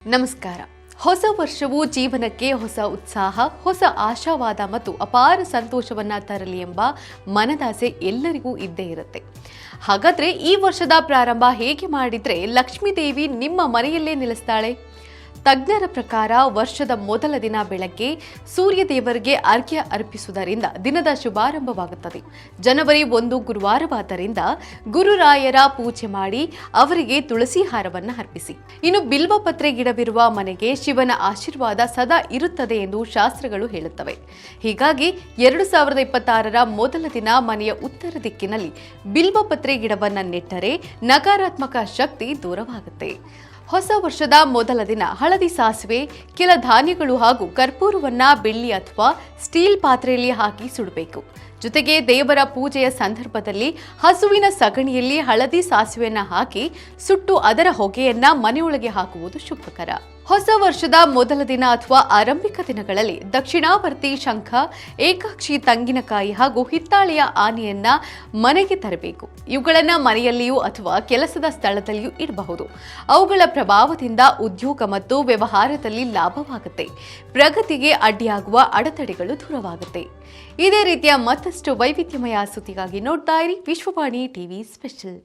ನಮಸ್ಕಾರ. ಹೊಸ ವರ್ಷವು ಜೀವನಕ್ಕೆ ಹೊಸ ಉತ್ಸಾಹ, ಹೊಸ ಆಶಾವಾದ ಮತ್ತು ಅಪಾರ ಸಂತೋಷವನ್ನ ತರಲಿ ಎಂಬ ಮನದಾಸೆ ಎಲ್ಲರಿಗೂ ಇದ್ದೇ ಇರುತ್ತೆ. ಹಾಗಾದ್ರೆ ಈ ವರ್ಷದ ಪ್ರಾರಂಭ ಹೇಗೆ ಮಾಡಿದ್ರೆ ಲಕ್ಷ್ಮೀ ದೇವಿ ನಿಮ್ಮ ಮನೆಯಲ್ಲೇ ನೆಲೆಸ್ತಾಳೆ? ತಜ್ಞರ ಪ್ರಕಾರ ವರ್ಷದ ಮೊದಲ ದಿನ ಬೆಳಗ್ಗೆ ಸೂರ್ಯ ದೇವರಿಗೆ ಅರ್ಘ್ಯ ಅರ್ಪಿಸುವುದರಿಂದ ದಿನದ ಶುಭಾರಂಭವಾಗುತ್ತದೆ. ಜನವರಿ 1 ಗುರುವಾರವಾದ್ದರಿಂದ ಗುರುರಾಯರ ಪೂಜೆ ಮಾಡಿ ಅವರಿಗೆ ತುಳಸಿ ಹಾರವನ್ನು ಅರ್ಪಿಸಿ. ಇನ್ನು ಬಿಲ್ವಪತ್ರೆ ಗಿಡವಿರುವ ಮನೆಗೆ ಶಿವನ ಆಶೀರ್ವಾದ ಸದಾ ಇರುತ್ತದೆ ಎಂದು ಶಾಸ್ತ್ರಗಳು ಹೇಳುತ್ತವೆ. ಹೀಗಾಗಿ 2026ರ ಮೊದಲ ದಿನ ಮನೆಯ ಉತ್ತರ ದಿಕ್ಕಿನಲ್ಲಿ ಬಿಲ್ವಪತ್ರೆ ಗಿಡವನ್ನು ನೆಟ್ಟರೆ ನಕಾರಾತ್ಮಕ ಶಕ್ತಿ ದೂರವಾಗುತ್ತೆ. ಹೊಸ ವರ್ಷದ ಮೊದಲ ದಿನ ಹಳದಿ ಸಾಸಿವೆ, ಕೆಲ ಧಾನ್ಯಗಳು ಹಾಗೂ ಕರ್ಪೂರವನ್ನ ಬೆಳ್ಳಿ ಅಥವಾ ಸ್ಟೀಲ್ ಪಾತ್ರೆಯಲ್ಲಿ ಹಾಕಿ ಸುಡಬೇಕು. ಜೊತೆಗೆ ದೇವರ ಪೂಜೆಯ ಸಂದರ್ಭದಲ್ಲಿ ಹಸುವಿನ ಸಗಣಿಯಲ್ಲಿ ಹಳದಿ ಸಾಸಿವೆಯನ್ನ ಹಾಕಿ ಸುಟ್ಟು ಅದರ ಹೊಗೆಯನ್ನ ಮನೆಯೊಳಗೆ ಹಾಕುವುದು ಶುಭಕರ. ಹೊಸ ವರ್ಷದ ಮೊದಲ ದಿನ ಅಥವಾ ಆರಂಭಿಕ ದಿನಗಳಲ್ಲಿ ದಕ್ಷಿಣಾವರ್ತಿ ಶಂಖ, ಏಕಾಕ್ಷಿ ತಂಗಿನಕಾಯಿ ಹಾಗೂ ಹಿತ್ತಾಳೆಯ ಆನೆಯನ್ನ ಮನೆಗೆ ತರಬೇಕು. ಇವುಗಳನ್ನು ಮನೆಯಲ್ಲಿಯೂ ಅಥವಾ ಕೆಲಸದ ಸ್ಥಳದಲ್ಲಿಯೂ ಇಡಬಹುದು. ಅವುಗಳ ಪ್ರಭಾವದಿಂದ ಉದ್ಯೋಗ ಮತ್ತು ವ್ಯವಹಾರದಲ್ಲಿ ಲಾಭವಾಗುತ್ತೆ. ಪ್ರಗತಿಗೆ ಅಡ್ಡಿಯಾಗುವ ಅಡೆತಡೆಗಳು ದೂರವಾಗುತ್ತೆ. ಇದೇ ರೀತಿಯ ಮತ್ತಷ್ಟು ವೈವಿಧ್ಯಮಯ ಸುದ್ದಿಗಾಗಿ ನೋಡ್ತಾ ಇರಿ ವಿಶ್ವವಾಣಿ ಟಿವಿ ಸ್ಪೆಷಲ್.